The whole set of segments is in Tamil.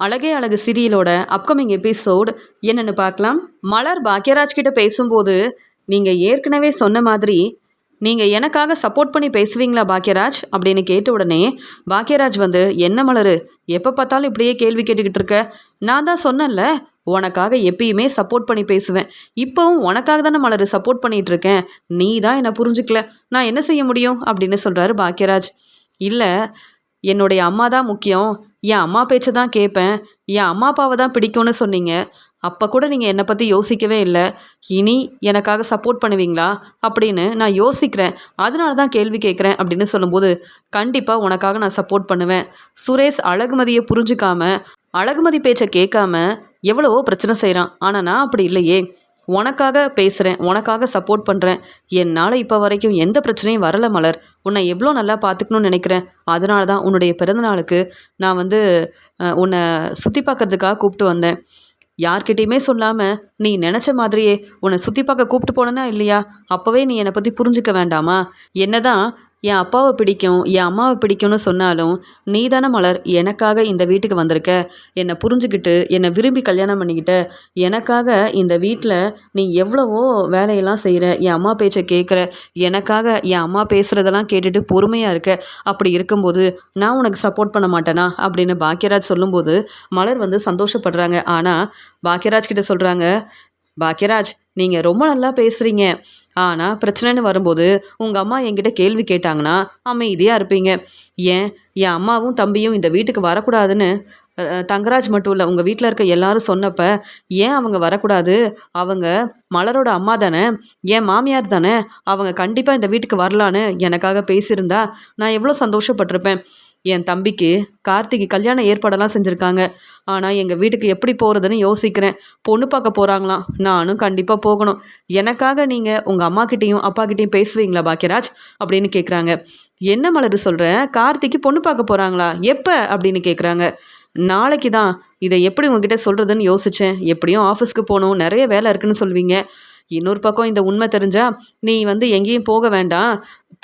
அழகே அழகு சீரியலோட அப்கமிங் எபிசோட் என்னன்னு பார்க்கலாம். மலர் பாக்யராஜ் கிட்ட பேசும்போது, நீங்கள் ஏற்கனவே சொன்ன மாதிரி நீங்கள் எனக்காக சப்போர்ட் பண்ணி பேசுவீங்களா பாக்யராஜ் அப்படின்னு கேட்ட உடனே பாக்யராஜ் வந்து, என்ன மலர் எப்போ பார்த்தாலும் இப்படியே கேள்வி கேட்டுக்கிட்டு இருக்க, நான் தான் சொன்னேன்ல உனக்காக எப்பயுமே சப்போர்ட் பண்ணி பேசுவேன். இப்போவும் உனக்காக தானே மலர் சப்போர்ட் பண்ணிட்டு இருக்கேன். நீ தான் என்னை புரிஞ்சுக்கல, நான் என்ன செய்ய முடியும் அப்படின்னு சொல்கிறாரு பாக்யராஜ். இல்லை, என்னுடைய அம்மா தான் முக்கியம், என் அம்மா பேச்சை தான் கேட்பேன், என் அம்மா அப்பாவை தான் பிடிக்கும்னு சொன்னீங்க. அப்போ கூட நீங்கள் என்னை பற்றி யோசிக்கவே இல்லை. இனி எனக்காக சப்போர்ட் பண்ணுவீங்களா அப்படின்னு நான் யோசிக்கிறேன், அதனால தான் கேள்வி கேட்குறேன் அப்படின்னு சொல்லும்போது, கண்டிப்பாக உனக்காக நான் சப்போர்ட் பண்ணுவேன். சுரேஷ் அழகுமதியை புரிஞ்சுக்காம, அழகுமதி பேச்சை கேட்காம எவ்வளவோ பிரச்சனை செய்கிறான். ஆனால் நான் அப்படி இல்லையே, உனக்காக பேசுகிறேன், உனக்காக சப்போர்ட் பண்ணுறேன். என்னால் இப்போ வரைக்கும் எந்த பிரச்சனையும் வரலை மலர். உன்னை எவ்வளோ நல்லா பார்த்துக்கணும்னு நினைக்கிறேன். அதனால தான் உன்னுடைய பிறந்தநாளுக்கு நான் வந்து உன்னை சுற்றி பார்க்கறதுக்காக கூப்பிட்டு வந்தேன். யார்கிட்டையுமே சொல்லாமல் நீ நினச்ச மாதிரியே உன்னை சுற்றி பார்க்க கூப்பிட்டு போனேன்னா இல்லையா, அப்போவே நீ என்னை பற்றி புரிஞ்சுக்க வேண்டாமா? என்னதான் என் அப்பாவை பிடிக்கும், என் அம்மாவை பிடிக்கும்னு சொன்னாலும் நீ தானே மலர் எனக்காக இந்த வீட்டுக்கு வந்திருக்க. என்னை புரிஞ்சுக்கிட்டு என்னை விரும்பி கல்யாணம் பண்ணிக்கிட்ட. எனக்காக இந்த வீட்டில் நீ எவ்வளவோ வேலையெல்லாம் செய்கிற, என் அம்மா பேச்சை கேட்குற, எனக்காக என் அம்மா பேசுகிறதெல்லாம் கேட்டுட்டு பொறுமையாக இருக்க. அப்படி இருக்கும்போது நான் உனக்கு சப்போர்ட் பண்ண மாட்டேனா அப்படின்னு பாக்யராஜ் சொல்லும்போது மலர் வந்து சந்தோஷப்படுறாங்க. ஆனால் பாக்யராஜ் கிட்ட சொல்கிறாங்க, பாக்யராஜ் நீங்கள் ரொம்ப நல்லா பேசுகிறீங்க, ஆனால் பிரச்சனைன்னு வரும்போது உங்கள் அம்மா என்கிட்ட கேள்வி கேட்டாங்கன்னா அமைதியாக இருப்பீங்க. ஏன் என் அம்மாவும் தம்பியும் இந்த வீட்டுக்கு வரக்கூடாதுன்னு தங்கராஜ் மட்டும் இல்லை, உங்கள் வீட்டில் இருக்க எல்லாரும் சொன்னப்ப ஏன் அவங்க வரக்கூடாது? அவங்க மலரோட அம்மா தானே, என் மாமியார் தானே, அவங்க கண்டிப்பாக இந்த வீட்டுக்கு வரலான்னு எனக்காக பேசியிருந்தா நான் எவ்வளோ சந்தோஷப்பட்டிருப்பேன். என் தம்பிக்கு கார்த்திக்கு கல்யாண ஏற்பாடெல்லாம் செஞ்சுருக்காங்க. ஆனால் எங்கள் வீட்டுக்கு எப்படி போகிறதுன்னு யோசிக்கிறேன். பொண்ணு பார்க்க போகிறாங்களாம், நானும் கண்டிப்பாக போகணும். எனக்காக நீங்கள் உங்கள் அம்மாக்கிட்டேயும் அப்பாக்கிட்டேயும் பேசுவீங்களா பாக்யராஜ் அப்படின்னு கேட்குறாங்க. என்ன மலர் சொல்கிற, கார்த்திக்கு பொண்ணு பார்க்க போகிறாங்களா, எப்போ அப்படின்னு கேட்குறாங்க. நாளைக்கு தான். இதை எப்படி உங்ககிட்ட சொல்கிறதுன்னு யோசித்தேன். எப்படியும் ஆஃபீஸ்க்கு போகணும், நிறைய வேலை இருக்குன்னு சொல்வீங்க. இன்னொரு பக்கம் இந்த உண்மை தெரிஞ்சா நீ வந்து எங்கேயும் போக வேண்டாம்,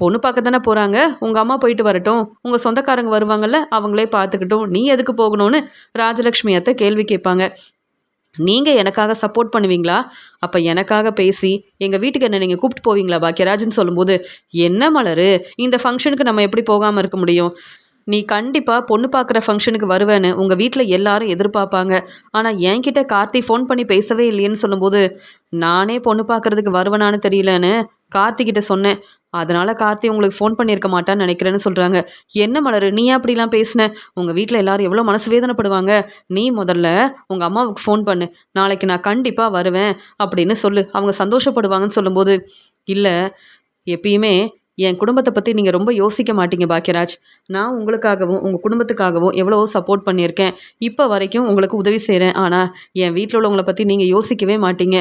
பொண்ணு பார்க்க தானே போகிறாங்க, உங்கள் அம்மா போயிட்டு வரட்டும், உங்கள் சொந்தக்காரங்க வருவாங்கள்ல அவங்களே பார்த்துக்கிட்டும், நீ எதுக்கு போகணும்னு ராஜலக்ஷ்மி அத்தை கேள்வி கேட்பாங்க. நீங்கள் எனக்காக சப்போர்ட் பண்ணுவீங்களா? அப்போ எனக்காக பேசி எங்கள் வீட்டுக்கு என்ன நீங்கள் கூப்பிட்டு போவீங்களா பாக்யராஜ்னு சொல்லும்போது, என்ன மலர் இந்த ஃபங்க்ஷனுக்கு நம்ம எப்படி போகாமல் இருக்க முடியும்? நீ கண்டிப்பாக பொண்ணு பார்க்குற ஃபங்க்ஷனுக்கு வருவேன்னு உங்கள் வீட்டில் எல்லாரும் எதிர்பார்ப்பாங்க. ஆனால் என்கிட்ட கார்த்தி ஃபோன் பண்ணி பேசவே இல்லைன்னு சொல்லும்போது, நானே பொண்ணு பார்க்குறதுக்கு வருவேனான்னு தெரியலன்னு கார்த்திகிட்ட சொன்னேன். அதனால் கார்த்தி உங்களுக்கு ஃபோன் பண்ணியிருக்க மாட்டான்னு நினைக்கிறேன்னு சொல்கிறாங்க. என்ன மலர் நீ அப்படிலாம் பேசின? உங்கள் வீட்டில் எல்லாரும் எவ்வளோ மனசு வேதனைப்படுவாங்க. நீ முதல்ல உங்கள் அம்மாவுக்கு ஃபோன் பண்ணு, நாளைக்கு நான் கண்டிப்பாக வருவேன் அப்படின்னு சொல்லு, அவங்க சந்தோஷப்படுவாங்கன்னு சொல்லும்போது, இல்லை எப்பயுமே என் குடும்பத்தை பற்றி நீங்கள் ரொம்ப யோசிக்க மாட்டீங்க பாக்யராஜ். நான் உங்களுக்காகவும் உங்கள் குடும்பத்துக்காகவும் எவ்வளவோ சப்போர்ட் பண்ணியிருக்கேன். இப்போ வரைக்கும் உங்களுக்கு உதவி செய்கிறேன். ஆனால் என் வீட்டில் உள்ளவங்களை பற்றி நீங்கள் யோசிக்கவே மாட்டீங்க.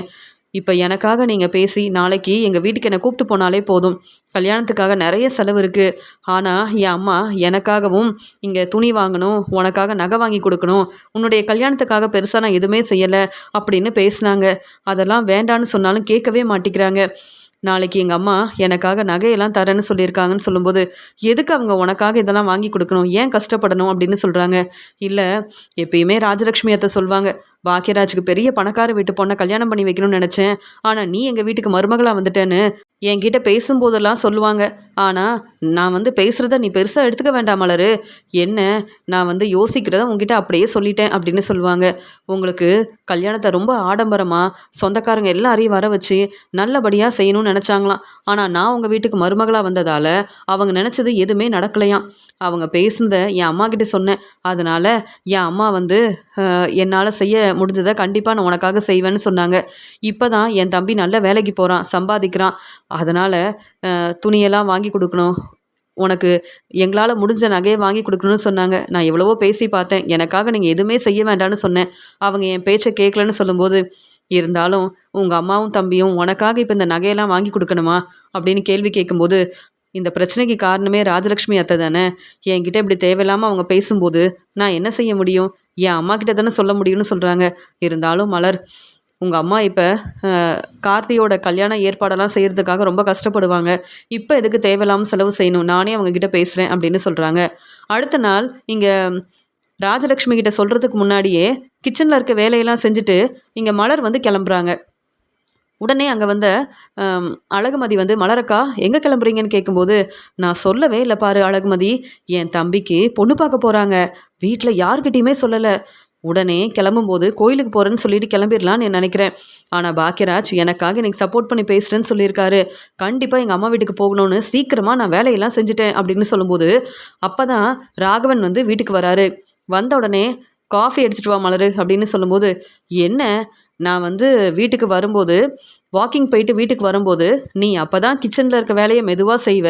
இப்போ எனக்காக நீங்கள் பேசி நாளைக்கு எங்கள் வீட்டுக்கு என்னை கூப்பிட்டு போனாலே போதும். கல்யாணத்துக்காக நிறைய செலவு இருக்குது. ஆனால் என் அம்மா எனக்காகவும் இங்கே துணி வாங்கணும், உனக்காக நகை வாங்கி கொடுக்கணும், உன்னுடைய கல்யாணத்துக்காக பெருசாக நான் எதுவுமே செய்யலை அப்படின்னு பேசினாங்க. அதெல்லாம் வேண்டான்னு சொன்னாலும் கேட்கவே மாட்டேங்கிறாங்க. நாளைக்கு எங்கள் அம்மா எனக்காக நகையெல்லாம் தரேன்னு சொல்லியிருக்காங்கன்னு சொல்லும்போது, எதுக்கு அவங்க உனக்காக இதெல்லாம் வாங்கி கொடுக்கணும், ஏன் கஷ்டப்படணும் அப்படின்னு சொல்கிறாங்க. இல்லை, எப்பயுமே ராஜலக்ஷ்மி அத்தை சொல்லுவாங்க, பாக்யராஜுக்கு பெரிய பணக்கார வீட்டு பொண்ணை கல்யாணம் பண்ணி வைக்கணும்னு நினச்சேன், ஆனால் நீ எங்கள் வீட்டுக்கு மருமகளாக வந்துட்டேன்னு என்கிட்ட பேசும்போதெல்லாம் சொல்லுவாங்க. ஆனால் நான் வந்து பேசுகிறத நீ பெருசாக எடுத்துக்க வேண்டாம் மலர், என்ன நான் வந்து யோசிக்கிறத உங்ககிட்ட அப்படியே சொல்லிட்டேன் அப்படின்னு சொல்லுவாங்க. உங்களுக்கு கல்யாணத்தை ரொம்ப ஆடம்பரமாக சொந்தக்காரங்க எல்லாரையும் வர வச்சு நல்லபடியாக செய்யணும்னு நினச்சாங்களாம். ஆனால் நான் உங்கள் வீட்டுக்கு மருமகளாக வந்ததால் அவங்க நினச்சது எதுவுமே நடக்கலையாம். அவங்க பேசுனதை என் அம்மா கிட்ட சொன்னேன். அதனால் என் அம்மா வந்து என்னால் செய்ய முடிஞ்சதை கண்டிப்பாக நான் உனக்காக செய்வேன்னு சொன்னாங்க. இப்போ தான் என் தம்பி நல்ல வேலைக்கு போகிறான், சம்பாதிக்கிறான். அதனால் துணியெல்லாம் வாங்கி கொடுக்கணும், உனக்கு எங்களால் முடிஞ்ச நகையை வாங்கி கொடுக்கணும்னு சொன்னாங்க. நான் எவ்வளவோ பேசி பார்த்தேன், எனக்காக நீங்கள் எதுவுமே செய்ய வேண்டாம்னு சொன்னேன். அவங்க என் பேச்சை கேட்கலன்னு சொல்லும்போது, இருந்தாலும் உங்கள் அம்மாவும் தம்பியும் உனக்காக இப்போ இந்த நகையெல்லாம் வாங்கி கொடுக்கணுமா அப்படின்னு கேள்வி கேட்கும்போது, இந்த பிரச்சனைக்கு காரணமே ராஜலக்ஷ்மி அத்தை தானே, என்கிட்ட இப்படி தேவையில்லாமல் அவங்க பேசும்போது நான் என்ன செய்ய முடியும், என் அம்மா கிட்ட தானே சொல்ல முடியும்னு சொல்கிறாங்க. இருந்தாலும் மலர், உங்கள் அம்மா இப்போ கார்த்தியோட கல்யாண ஏற்பாடெல்லாம் செய்கிறதுக்காக ரொம்ப கஷ்டப்படுவாங்க. இப்போ எதுக்கு தேவையில்லாமல் செலவு செய்யணும், நானே அவங்கக்கிட்ட பேசுகிறேன் அப்படின்னு சொல்கிறாங்க. அடுத்த நாள் இங்கே ராஜலக்ஷ்மி கிட்ட சொல்கிறதுக்கு முன்னாடியே கிச்சனில் இருக்க வேலையெல்லாம் செஞ்சுட்டு இங்கே மலர் வந்து கிளம்புறாங்க. உடனே அங்கே வந்த அழகுமதி வந்து, மலரக்கா எங்கே கிளம்புறீங்கன்னு கேட்கும்போது, நான் சொல்லவே இல்லை பாரு அழகுமதி, என் தம்பிக்கு பொண்ணு பார்க்க போகிறாங்க, வீட்டில் யார்கிட்டையுமே சொல்லலை. உடனே கிளம்பும்போது கோயிலுக்கு போகிறேன்னு சொல்லிட்டு கிளம்பிடலான்னு நினைக்கிறேன். ஆனால் பாக்கியராஜ் எனக்காக எனக்கு சப்போர்ட் பண்ணி பேசுகிறேன்னு சொல்லியிருக்காரு. கண்டிப்பாக எங்கள் அம்மா வீட்டுக்கு போகணும்னு சீக்கிரமாக நான் வேலையெல்லாம் செஞ்சுட்டேன் அப்படின்னு சொல்லும்போது, அப்போ தான் ராகவன் வந்து வீட்டுக்கு வராரு. வந்த உடனே காஃபி எடுத்துகிட்டு வா மலரு அப்படின்னு சொல்லும்போது, என்ன நான் வந்து வீட்டுக்கு வரும்போது வாக்கிங் போயிட்டு வீட்டுக்கு வரும்போது நீ அப்போ தான் கிச்சனில் இருக்க வேலையை மெதுவாக செய்வ,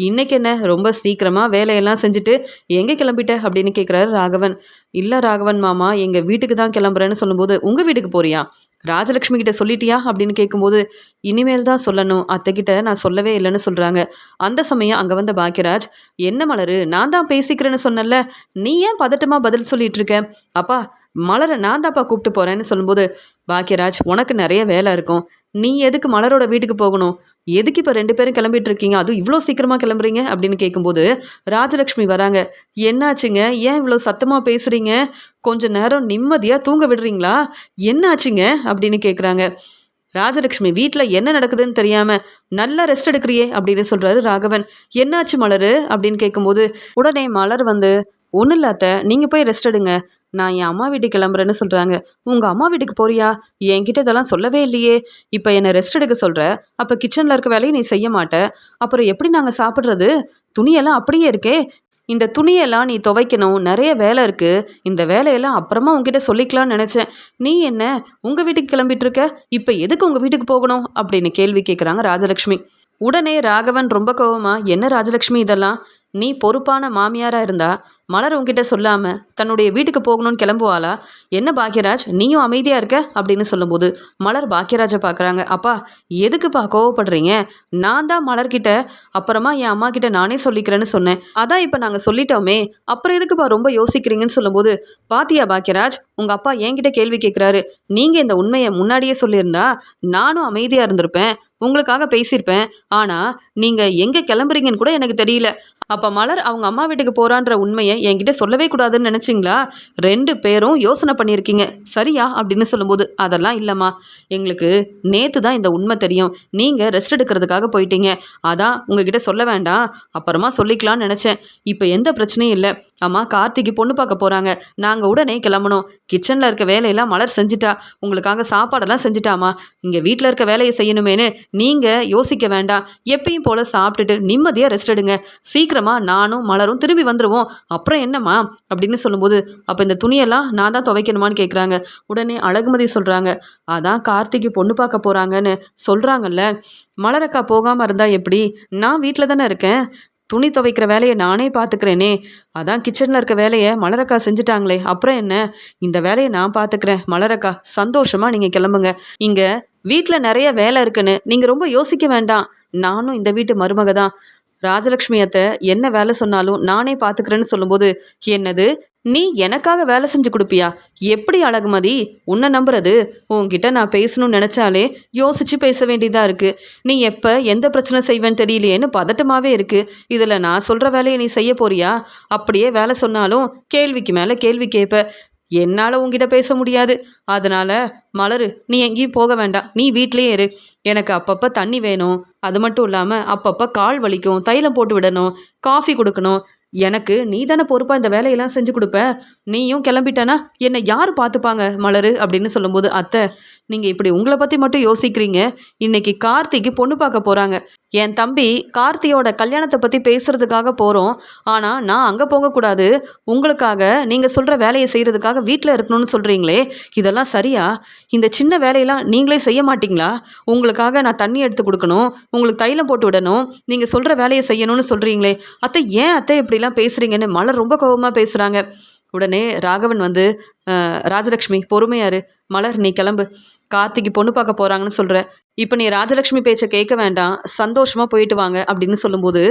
இன்றைக்கி என்ன ரொம்ப சீக்கிரமாக வேலையெல்லாம் செஞ்சுட்டு எங்கே கிளம்பிட்ட அப்படின்னு கேட்குறாரு ராகவன். இல்லை ராகவன் மாமா, எங்கள் வீட்டுக்கு தான் கிளம்புறேன்னு சொல்லும்போது, உங்கள் வீட்டுக்கு போறியா, ராஜலக்ஷ்மி கிட்ட சொல்லிட்டியா அப்படின்னு கேட்கும்போது, இனிமேல் தான் சொல்லணும், அத்தைக்கிட்ட நான் சொல்லவே இல்லைன்னு சொல்கிறாங்க. அந்த சமயம் அங்கே வந்த பாக்கியராஜ், என்ன மலரு நான் தான் பேசிக்கிறேன்னு சொன்னல, நீ ஏன் பதட்டமாக பதில் சொல்லிட்டு இருக்க, அப்பா மலரை நான் தான்ப்பா கூப்பிட்டு போகிறேன்னு சொல்லும்போது, பாக்கியராஜ் உனக்கு நிறைய வேலை இருக்கும், நீ எதுக்கு மலரோட வீட்டுக்கு போகணும், எதுக்கு இப்போ 2 பேரும் கிளம்பிட்டு இருக்கீங்க, அதுவும் இவ்வளோ சீக்கிரமாக கிளம்புறீங்க அப்படின்னு கேட்கும்போது ராஜலக்ஷ்மி வராங்க. என்னாச்சுங்க, ஏன் இவ்வளோ சத்தமாக பேசுகிறீங்க, கொஞ்ச நேரம் நிம்மதியாக தூங்க விடுறீங்களா, என்னாச்சுங்க அப்படின்னு கேட்குறாங்க. ராஜலக்ஷ்மி, வீட்டில் என்ன நடக்குதுன்னு தெரியாமல் நல்லா ரெஸ்ட் எடுக்கிறியே அப்படின்னு சொல்கிறாரு ராகவன். என்னாச்சு மலரு அப்படின்னு கேட்கும்போது, உடனே மலர் வந்து, ஒன்றும் இல்லை அத்தை, நீங்கள் போய் ரெஸ்ட் எடுங்க, நான் என் அம்மா வீட்டுக்கு கிளம்புறேன்னு சொல்கிறாங்க. உங்கள் அம்மா வீட்டுக்கு போறியா, என்கிட்ட இதெல்லாம் சொல்லவே இல்லையே, இப்போ என்னை ரெஸ்ட் எடுக்க சொல்கிற, அப்போ கிச்சனில் இருக்க வேலையை நீ செய்ய மாட்ட, அப்புறம் எப்படி நாங்கள் சாப்பிட்றது, துணியெல்லாம் அப்படியே இருக்கே, இந்த துணியெல்லாம் நீ துவைக்கணும், நிறைய வேலை இருக்குது, இந்த வேலையெல்லாம் அப்புறமா உங்ககிட்ட சொல்லிக்கலாம்னு நினச்சேன், நீ என்ன உங்கள் வீட்டுக்கு கிளம்பிட்டு இருக்க, இப்போ எதுக்கு உங்கள் வீட்டுக்கு போகணும் அப்படின்னு கேள்வி கேட்குறாங்க ராஜலக்ஷ்மி. உடனே ராகவன் ரொம்ப கோவமா, என்ன ராஜலக்ஷ்மி இதெல்லாம், நீ பொறுப்பான மாமியாராக இருந்தா மலர் உங்ககிட்ட சொல்லாமல் தன்னுடைய வீட்டுக்கு போகணும்னு கிளம்புவாளா, என்ன பாக்கியராஜ் நீயும் அமைதியாக இருக்க அப்படின்னு சொல்லும்போது மலர் பாக்கியராஜை பார்க்குறாங்க. அப்பா எதுக்குப்பா கோவப்படுறீங்க, நான் தான் மலர்கிட்ட அப்புறமா என் அம்மா கிட்ட நானே சொல்லிக்கிறேன்னு சொன்னேன், அதான் இப்போ நாங்கள் சொல்லிட்டோமே, அப்புறம் எதுக்குப்பா ரொம்ப யோசிக்கிறீங்கன்னு சொல்லும்போது, பாத்தியா பாக்கியராஜ் உங்கள் அப்பா என்கிட்ட கேள்வி கேட்குறாரு, நீங்கள் இந்த உண்மையை முன்னாடியே சொல்லியிருந்தா நானும் அமைதியாக இருந்திருப்பேன், உங்களுக்காக பேசியிருப்பேன், ஆனால் நீங்கள் எங்கே கிளம்புறீங்கன்னு கூட எனக்கு தெரியல, அப்போ மலர் அவங்க அம்மா வீட்டுக்கு போகிறான்ற உண்மையை என்கிட்ட சொல்லவே கூடாதுன்னு நினச்சிங்களா, 2 பேரும் யோசனை பண்ணியிருக்கீங்க சரியா அப்படின்னு சொல்லும்போது, அதெல்லாம் இல்லைம்மா, எங்களுக்கு நேற்று தான் இந்த உண்மை தெரியும், நீங்கள் ரெஸ்ட் எடுக்கிறதுக்காக போயிட்டீங்க, அதான் உங்ககிட்ட சொல்ல வேண்டாம் அப்புறமா சொல்லிக்கலாம்னு நினச்சேன், இப்போ எந்த பிரச்சனையும் இல்லை, அம்மா கார்த்திக்கு பொண்ணு பார்க்க போகிறாங்க, நாங்கள் உடனே கிளம்பணும், கிச்சனில் இருக்க வேலையெல்லாம் மலர் செஞ்சுட்டா, உங்களுக்காக சாப்பாடெல்லாம் செஞ்சுட்டாமா, இங்கே வீட்டில் இருக்க வேலையை செய்யணுமேனு நீங்கள் யோசிக்க வேண்டாம், எப்பயும் போல் சாப்பிட்டுட்டு நிம்மதியாக ரெஸ்ட் எடுங்க, சீக்கிரமாக நானும் மலரும் திரும்பி வந்துடுவோம், அப்புறம் என்னம்மா அப்படின்னு சொல்லும்போது, அப்போ இந்த துணியெல்லாம் நான் தான் துவைக்கணுமான்னு கேட்குறாங்க. உடனே அழகுமதி சொல்கிறாங்க, அதான் கார்த்திக்கு பொண்ணு பார்க்க போகிறாங்கன்னு சொல்கிறாங்கல்ல, மலரக்கா போகாமல் இருந்தால் எப்படி, நான் வீட்டில் தானே இருக்கேன், துணி துவைக்கிற வேலையை நானே பார்த்துக்கிறேனே, அதான் கிச்சனில் இருக்க வேலையை மலரக்கா செஞ்சுட்டாங்களே, அப்புறம் என்ன, இந்த வேலையை நான் பார்த்துக்கிறேன், மலரக்கா சந்தோஷமாக நீங்கள் கிளம்புங்க, இங்கே வீட்டில் நிறைய வேலை இருக்குன்னு நீங்கள் ரொம்ப யோசிக்க வேண்டாம், நானும் இந்த வீட்டு மருமக தான், ராஜலக்ஷ்மி அத்தை என்ன வேலை சொன்னாலும் நானே பார்த்துக்கிறேன்னு சொல்லும்போது, என்னது நீ எனக்காக வேலை செஞ்சு கொடுப்பியா, எப்படி அழகுமதி உன்னை நம்புறது, உன்கிட்ட நான் பேசணும்னு நினச்சாலே யோசிச்சு பேச வேண்டியதாக இருக்குது, நீ எப்போ எந்த பிரச்சனை செய்வேன்னு தெரியலையேன்னு பதட்டமாகவே இருக்குது, இதில் நான் சொல்கிற வேலையை நீ செய்ய போறியா, அப்படியே வேலை சொன்னாலும் கேள்விக்கு மேலே கேள்வி கேட்ப, என்னால் உங்ககிட்ட பேச முடியாது, அதனால் மலரு நீ எங்கேயும் போக வேண்டாம், நீ வீட்டிலேயே இரு, எனக்கு அப்பப்போ தண்ணி வேணும், அது மட்டும் இல்லாமல் அப்பப்போ கால் வலிக்கும், தைலம் போட்டு விடணும், காஃபி கொடுக்கணும், எனக்கு நீ தானே பொறுப்பாக இந்த வேலையெல்லாம் செஞ்சு கொடுப்ப, நீயும் கிளம்பிட்டேன்னா என்னை யார் பார்த்துப்பாங்க மலரு அப்படின்னு சொல்லும்போது, அத்தை நீங்கள் இப்படி உங்களை பற்றி மட்டும் யோசிக்கிறீங்க, இன்னைக்கு கார்த்திக்கு பொண்ணு பார்க்க போகிறாங்க, என் தம்பி கார்த்தியோட கல்யாணத்தை பற்றி பேசுகிறதுக்காக போகிறோம், ஆனால் நான் அங்கே போகக்கூடாது, உங்களுக்காக நீங்கள் சொல்கிற வேலையை செய்கிறதுக்காக வீட்டில் இருக்கணும்னு சொல்கிறீங்களே, இதெல்லாம் சரியா, இந்த சின்ன வேலையெல்லாம் நீங்களே செய்ய மாட்டிங்களா, உங்களுக்காக நான் தண்ணி எடுத்து கொடுக்கணும், உங்களுக்கு தைலம் போட்டு விடணும், நீங்கள் சொல்கிற வேலையை செய்யணும்னு சொல்கிறீங்களே, அத்தை ஏன் அத்தை இப்படிலாம் பேசுகிறீங்கன்னு மலர் ரொம்ப கோபமாக பேசுகிறாங்க. உடனே ராகவன் வந்து, ராஜலக்ஷ்மி பொறுமையாரு, மலர் நீ கிளம்பு, கார்த்திக்கு பொண்ணு பார்க்க போகிறாங்கன்னு சொல்கிற, இப்போ நீ ராஜலக்ஷ்மி பேச்சை கேட்க வேண்டாம், சந்தோஷமாக போயிட்டு வாங்க அப்படின்னு சொல்லும்போது,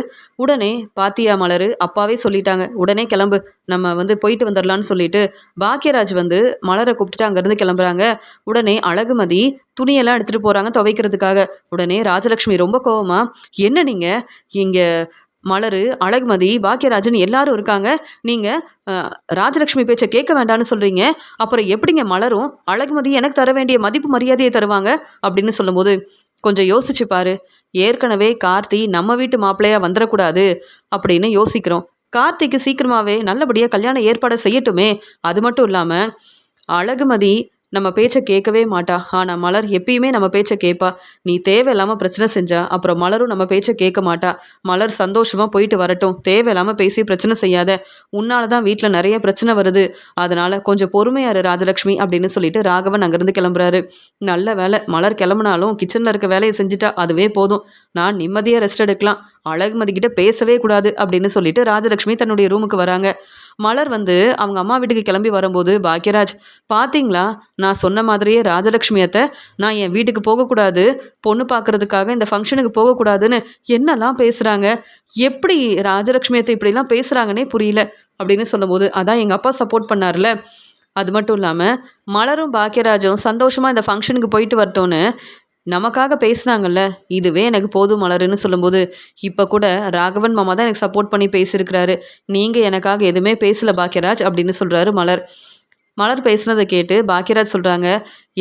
உடனே பாத்தியா மலரு அப்பாவே சொல்லிட்டாங்க, உடனே கிளம்பு, நம்ம வந்து போயிட்டு வந்துடலான்னு சொல்லிட்டு பாக்கியராஜ் வந்து மலரை கூப்பிட்டுட்டு அங்கேருந்து கிளம்புறாங்க. உடனே அழகுமதி துணியெல்லாம் எடுத்துகிட்டு போகிறாங்க துவைக்கிறதுக்காக. உடனே ராஜலக்ஷ்மி ரொம்ப கோவமா, என்ன நீங்கள் இங்கே மலரு, அழகுமதி, பாக்கியராஜன் எல்லாரும் இருக்காங்க. நீங்கள் ராஜலக்ஷ்மி பேச்சை கேட்க வேண்டாம்னு சொல்கிறீங்க. அப்புறம் எப்படிங்க மலரும் அழகுமதி எனக்கு தர வேண்டிய மதிப்பு மரியாதையை தருவாங்க அப்படின்னு சொல்லும்போது, கொஞ்சம் யோசிச்சு பாரு. ஏற்கனவே கார்த்தி நம்ம வீட்டு மாப்பிள்ளையா வந்துடக்கூடாது அப்படின்னு யோசிக்கிறோம். கார்த்திக்கு சீக்கிரமாகவே நல்லபடியாக கல்யாண ஏற்பாடை செய்யட்டுமே. அது மட்டும் இல்லாமல் அழகுமதி நம்ம பேச்சை கேட்கவே மாட்டா. ஆனால் மலர் எப்பயுமே நம்ம பேச்சை கேட்பா. நீ தேவையில்லாமல் பிரச்சனை செஞ்சா அப்புறம் மலரும் நம்ம பேச்சை கேட்க மாட்டா. மலர் சந்தோஷமாக போயிட்டு வரட்டும். தேவையில்லாமல் பேசி பிரச்சனை செய்யாத. உன்னால தான் வீட்டில் நிறைய பிரச்சனை வருது. அதனால் கொஞ்சம் பொறுமையாரு ராஜலக்ஷ்மி அப்படின்னு சொல்லிட்டு ராகவன் அங்கேருந்து கிளம்புறாரு. நல்ல வேலை மலர் கிளம்புனாலும் கிச்சனில் இருக்க வேலையை செஞ்சுட்டா அதுவே போதும். நான் நிம்மதியாக ரெஸ்ட் எடுக்கலாம். அழகுமதி கிட்ட பேசவே கூடாது அப்படின்னு சொல்லிட்டு ராஜலக்ஷ்மி தன்னுடைய ரூமுக்கு வராங்க. மலர் அவங்க அம்மா வீட்டுக்கு கிளம்பி வரும்போது, பாக்கியராஜ் பார்த்தீங்களா, நான் சொன்ன மாதிரியே ராஜலக்ஷ்மி அத்தை நான் என் வீட்டுக்கு போகக்கூடாது, பொண்ணு பார்க்கறதுக்காக இந்த ஃபங்க்ஷனுக்கு போகக்கூடாதுன்னு என்னெல்லாம் பேசுகிறாங்க. எப்படி ராஜலக்ஷ்மி அத்தை இப்படிலாம் பேசுகிறாங்கன்னே புரியல அப்படின்னு சொல்லும்போது, அதான் எங்கள் அப்பா சப்போர்ட் பண்ணார்ல. அது மட்டும் இல்லாமல் மலரும் பாக்கியராஜும் சந்தோஷமாக இந்த ஃபங்க்ஷனுக்கு போயிட்டு வரட்டோன்னு நமக்காக பேசுனாங்கல்ல, இதுவே எனக்கு போதும் மலருன்னு சொல்லும்போது, இப்போ கூட ராகவன் மாமா தான் எனக்கு சப்போர்ட் பண்ணி பேசியிருக்கிறாரு. நீங்கள் எனக்காக எதுவுமே பேசல பாக்கியராஜ் அப்படின்னு சொல்கிறாரு மலர். மலர் பேசுனதை கேட்டு பாக்கியராஜ் சொல்கிறாங்க,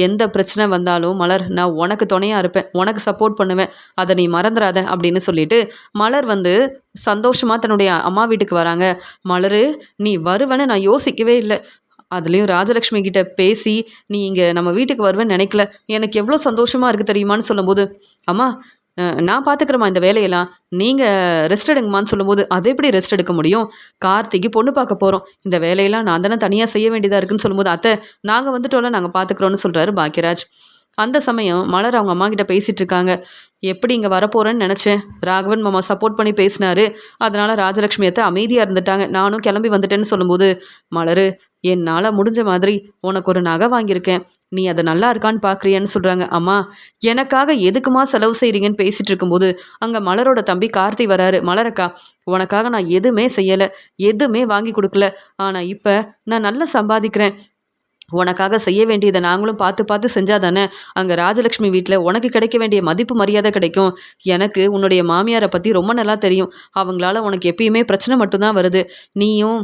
எந்த பிரச்சனை வந்தாலும் மலர் நான் உனக்கு துணையாக இருப்பேன், உனக்கு சப்போர்ட் பண்ணுவேன், அதை நீ மறந்துடாத அப்படின்னு சொல்லிட்டு மலர் சந்தோஷமாக தன்னுடைய அம்மா வீட்டுக்கு வராங்க. மலரு நீ வருவேன்னு நான் யோசிக்கவே இல்லை. அதுலேயும் ராஜலக்ஷ்மி கிட்ட பேசி நீ இங்கே நம்ம வீட்டுக்கு வருவேன்னு நினைக்கல. எனக்கு எவ்வளோ சந்தோஷமாக இருக்குது தெரியுமான்னு சொல்லும்போது, அம்மா நான் பார்த்துக்கிறேம்மா இந்த வேலையெல்லாம், நீங்கள் ரெஸ்ட் எடுங்கம்மான்னு சொல்லும்போது, அது எப்படி ரெஸ்ட் எடுக்க முடியும்? கார்த்திக்கு பொண்ணு பார்க்க போகிறோம், இந்த வேலையெல்லாம் நான் தானே தனியாக செய்ய வேண்டியதாக இருக்குன்னு சொல்லும்போது, அத்தை நாங்கள் வந்துட்டோம்ல, நாங்கள் பார்த்துக்குறோன்னு சொல்கிறாரு பாக்கியராஜ். அந்த சமயம் மலர் அவங்க அம்மா கிட்ட பேசிகிட்டு இருக்காங்க. எப்படி இங்கே வரப்போகிறேன்னு நினச்சேன், ராகவன் மாமா சப்போர்ட் பண்ணி பேசினாரு, அதனால் ராஜலக்ஷ்மி அத்தை அமைதியாக இருந்துட்டாங்க, நானும் கிளம்பி வந்துட்டேன்னு சொல்லும்போது, மலரு என்னால் முடிஞ்ச மாதிரி உனக்கு ஒரு நகை வாங்கியிருக்கேன், நீ அதை நல்லா இருக்கான்னு பார்க்குறியான்னு சொல்கிறாங்க. அம்மா எனக்காக எதுக்குமா செலவு செய்கிறீங்கன்னு பேசிகிட்டு இருக்கும்போது அங்கே மலரோட தம்பி கார்த்தி வராரு. மலரக்கா உனக்காக நான் எதுவுமே செய்யலை, எதுவுமே வாங்கி கொடுக்கல, ஆனால் இப்போ நான் நல்லா சம்பாதிக்கிறேன், உனக்காக செய்ய வேண்டியதை நாங்களும் பார்த்து பார்த்து செஞ்சால் தானே அங்கே ராஜலக்ஷ்மி வீட்டில் உனக்கு கிடைக்க வேண்டிய மதிப்பு மரியாதை கிடைக்கும். எனக்கு உன்னுடைய மாமியாரை பற்றி ரொம்ப நல்லா தெரியும், அவங்களால உனக்கு எப்பயுமே பிரச்சனை மட்டும்தான் வருது. நீயும்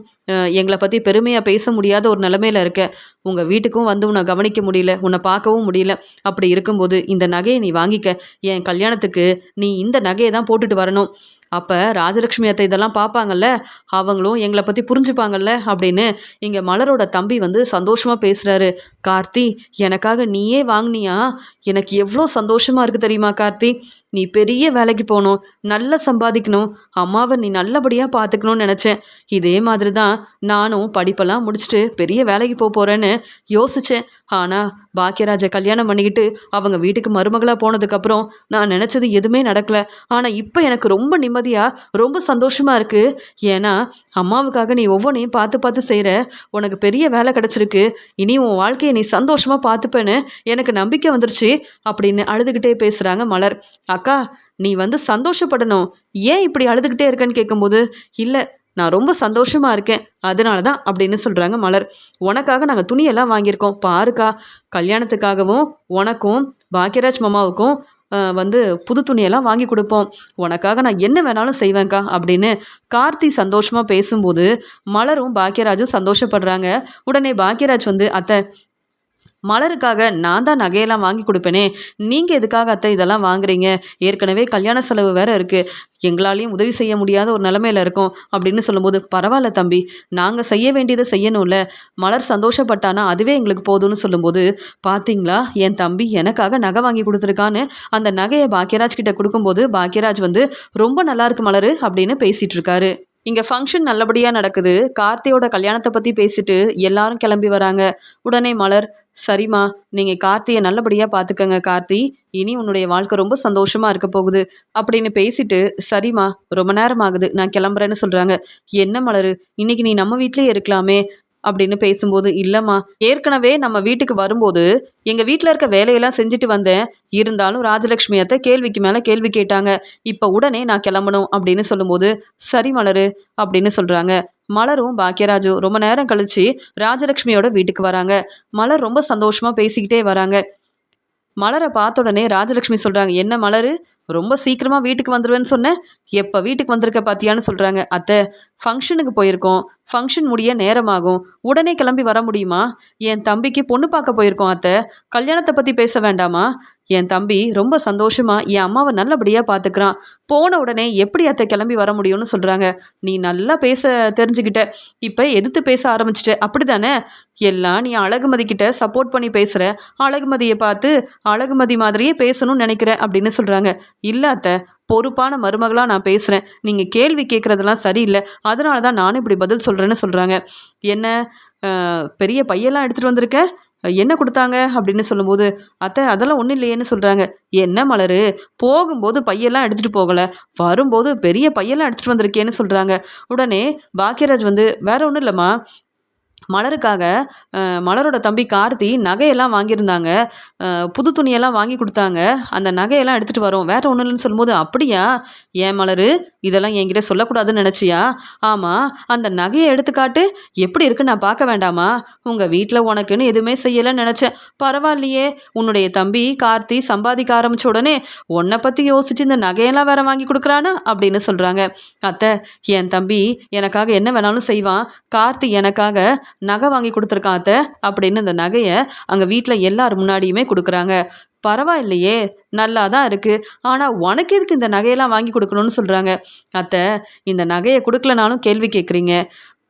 எங்களை பற்றி பெருமையாக பேச முடியாத ஒரு நிலமையில இருக்க. உங்கள் வீட்டுக்கும் உன்னை கவனிக்க முடியல, உன்னை பார்க்கவும் முடியல. அப்படி இருக்கும்போது இந்த நகையை நீ வாங்கிக்க, என் கல்யாணத்துக்கு நீ இந்த நகையை தான் போட்டுட்டு வரணும். அப்போ ராஜலக்ஷ்மி அத்தை இதெல்லாம் பார்ப்பாங்கல்ல, அவங்களும் எங்களை பற்றி புரிஞ்சுப்பாங்கல்ல அப்படின்னு இங்கே மலரோட தம்பி சந்தோஷமாக பேசுகிறாரு. கார்த்தி எனக்காக நீயே வாங்கினியா, எனக்கு எவ்வளோ சந்தோஷமாக இருக்குது தெரியுமா கார்த்தி, நீ பெரிய வேலைக்கு போகணும், நல்லா சம்பாதிக்கணும், அம்மாவை நீ நல்லபடியாக பார்த்துக்கணும்னு நினச்சேன். இதே மாதிரி தான் நானும் படிப்பெல்லாம் முடிச்சுட்டு பெரிய வேலைக்கு போகிறேன்னு யோசித்தேன். ஆனால் பாக்கியராஜை கல்யாணம் பண்ணிக்கிட்டு அவங்க வீட்டுக்கு மருமகளாக போனதுக்கப்புறம் நான் நினச்சது எதுவுமே நடக்கலை. ஆனால் இப்போ எனக்கு ரொம்ப நிம்மதியாக ரொம்ப சந்தோஷமாக இருக்குது. ஏன்னா அம்மாவுக்காக நீ ஒவ்வொன்றையும் பார்த்து பார்த்து செய்கிற, உனக்கு பெரிய வேலை கிடச்சிருக்கு, இனி உன் வாழ்க்கையை நீ சந்தோஷமாக பார்த்துப்பேன்னு எனக்கு நம்பிக்கை வந்துருச்சு அப்படின்னு அழுதுகிட்டே பேசுகிறாங்க மலர். அக்கா நீ சந்தோஷப்படணும், ஏன் இப்படி அழுதுகிட்டே இருக்கேன்னு கேட்கும்போது, இல்லை நான் ரொம்ப சந்தோஷமாக இருக்கேன் அதனால தான் அப்படின்னு சொல்கிறாங்க மலர். உனக்காக நாங்கள் துணியெல்லாம் வாங்கியிருக்கோம் பாருக்கா, கல்யாணத்துக்காகவும் உனக்கும் பாக்கியராஜ் மாமாவுக்கும் புது துணியெல்லாம் வாங்கி கொடுப்போம், உனக்காக நான் என்ன வேணாலும் செய்வேங்க்கா அப்படின்னு கார்த்தி சந்தோஷமாக பேசும்போது மலரும் பாக்கியராஜும் சந்தோஷப்படுறாங்க. உடனே பாக்கியராஜ் அத்தை மலருக்காக நான் தான் நகையெல்லாம் வாங்கி கொடுப்பேனே, நீங்கள் எதுக்காக அத்தை இதெல்லாம் வாங்குறீங்க, ஏற்கனவே கல்யாண செலவு வேறு இருக்குது, எங்களாலையும் உதவி செய்ய முடியாத ஒரு நிலமையில இருக்கோம் அப்படின்னு சொல்லும்போது, பரவாயில்ல தம்பி நாங்கள் செய்ய வேண்டியதை செய்யணும்ல, மலர் சந்தோஷப்பட்டானா அதுவே எங்களுக்கு போதும்னு சொல்லும்போது, பார்த்தீங்களா என் தம்பி எனக்காக நகை வாங்கி கொடுத்துருக்கான்னு அந்த நகையை பாக்கியராஜ் கிட்ட கொடுக்கும்போது பாக்கியராஜ் ரொம்ப நல்லா இருக்கு மலரு அப்படின்னு பேசிகிட்டு இருக்காரு. இங்கே ஃபங்க்ஷன் நல்லபடியாக நடக்குது. கார்த்தியோட கல்யாணத்தை பற்றி பேசிட்டு எல்லாரும் கிளம்பி வராங்க. உடனே மலர், சரிம்மா நீங்கள் கார்த்தியை நல்லபடியாக பார்த்துக்கங்க கார்த்தி, இனி உன்னுடைய வாழ்க்கை ரொம்ப சந்தோஷமாக இருக்க போகுது அப்படின்னு பேசிட்டு, சரிம்மா ரொம்ப நேரம் ஆகுது நான் கிளம்புறேன்னு சொல்கிறாங்க. என்ன மலரு இன்னைக்கு நீ நம்ம வீட்டிலே இருக்கலாமே அப்படின்னு பேசும்போது, இல்லைம்மா ஏற்கனவே நம்ம வீட்டுக்கு வரும்போது எங்கள் வீட்டில் இருக்க வேலையெல்லாம் செஞ்சுட்டு வந்தேன், இருந்தாலும் ராஜலக்ஷ்மி அத்தை கேள்விக்கு மேலே கேள்வி கேட்டாங்க, இப்போ உடனே நான் கிளம்பணும் அப்படின்னு சொல்லும்போது, சரி மலரு அப்படின்னு சொல்கிறாங்க. மலரும் பாக்கியராஜும் ரொம்ப நேரம் கழிச்சு ராஜலக்ஷ்மியோட வீட்டுக்கு வராங்க. மலர் ரொம்ப சந்தோஷமாக பேசிக்கிட்டே வராங்க. மலரை பார்த்த உடனே ராஜலக்ஷ்மி சொல்கிறாங்க, என்ன மலரு ரொம்ப சீக்கிரமாக வீட்டுக்கு வந்துடுவேன்னு சொன்னேன், எப்போ வீட்டுக்கு வந்திருக்க பாத்தியான்னு சொல்கிறாங்க. அத்தை, ஃபங்க்ஷனுக்கு போயிருக்கோம், ஃபங்க்ஷன் முடிய நேரமாகும், உடனே கிளம்பி வர முடியுமா? என் தம்பிக்கு பொண்ணு பார்க்க போயிருக்கோம் அத்தை, கல்யாணத்தை பற்றி பேச வேண்டாமா? என் தம்பி ரொம்ப சந்தோஷமா என் அம்மாவை நல்லபடியாக பார்த்துக்கிறான், போன உடனே எப்படி அத்தை கிளம்பி வர முடியும்னு சொல்கிறாங்க. நீ நல்லா பேச தெரிஞ்சுக்கிட்ட, இப்போ எதிர்த்து பேச ஆரம்பிச்சிட்ட அப்படி தானே? எல்லாம் நீ அழகுமதி கிட்ட சப்போர்ட் பண்ணி பேசுகிற, அழகுமதியை பார்த்து அழகுமதி மாதிரியே பேசணும்னு நினைக்கிற அப்படின்னு சொல்கிறாங்க. இல்லை அத்தை, பொறுப்பான மருமகளாக நான் பேசுகிறேன், நீங்கள் கேள்வி கேட்குறதெல்லாம் சரியில்லை, அதனால தான் நானும் இப்படி பதில் சொல்கிறேன்னு சொல்கிறாங்க. என்ன பெரிய பையெல்லாம் எடுத்துகிட்டு வந்திருக்க, என்ன கொடுத்தாங்க அப்படின்னு சொல்லும்போது, அத்தை அதெல்லாம் ஒன்றும் இல்லையேன்னு சொல்கிறாங்க. என்ன மலரு, போகும்போது பையெல்லாம் எடுத்துகிட்டு போகலை, வரும்போது பெரிய பையெல்லாம் எடுத்துகிட்டு வந்திருக்கேன்னு சொல்கிறாங்க. உடனே பாக்கியராஜ் வந்து, வேற ஒன்றும் இல்லைம்மா, மலருக்காக மலரோட தம்பி கார்த்தி நகையெல்லாம் வாங்கியிருந்தாங்க, புது துணியெல்லாம் வாங்கி கொடுத்தாங்க, அந்த நகையெல்லாம் எடுத்துகிட்டு வரோம், வேற ஒன்றும் இல்லைன்னு சொல்லும்போது, அப்படியா, ஏன் மலரு இதெல்லாம் என்கிட்ட சொல்லக்கூடாதுன்னு நினச்சியா? ஆமாம், அந்த நகையை எடுத்துக்காட்டு, எப்படி இருக்குன்னு நான் பார்க்க வேண்டாமா? உங்கள் வீட்டில் உனக்குன்னு எதுவுமே செய்யலைன்னு நினச்சேன், பரவாயில்லையே, உன்னுடைய தம்பி கார்த்தி சம்பாதிக்க ஆரம்பித்த உடனே உன்னை பற்றி யோசிச்சு இந்த நகையெல்லாம் வேற வாங்கி கொடுக்குறானா அப்படின்னு சொல்கிறாங்க. அத்தை, என் தம்பி எனக்காக என்ன வேணாலும் செய்வான், கார்த்தி எனக்காக நகை வாங்கி கொடுத்துருக்கான் அத்தை அப்படின்னு அந்த நகையை அங்கே வீட்டில் எல்லார் முன்னாடியுமே கொடுக்குறாங்க. பரவாயில்லையே, நல்லா தான் இருக்குது, ஆனால் உனக்கு எதுக்கு இந்த நகையெல்லாம் வாங்கி கொடுக்கணும்னு சொல்கிறாங்க. அத்தை, இந்த நகையை கொடுக்கலனாலும் கேள்வி கேட்குறீங்க,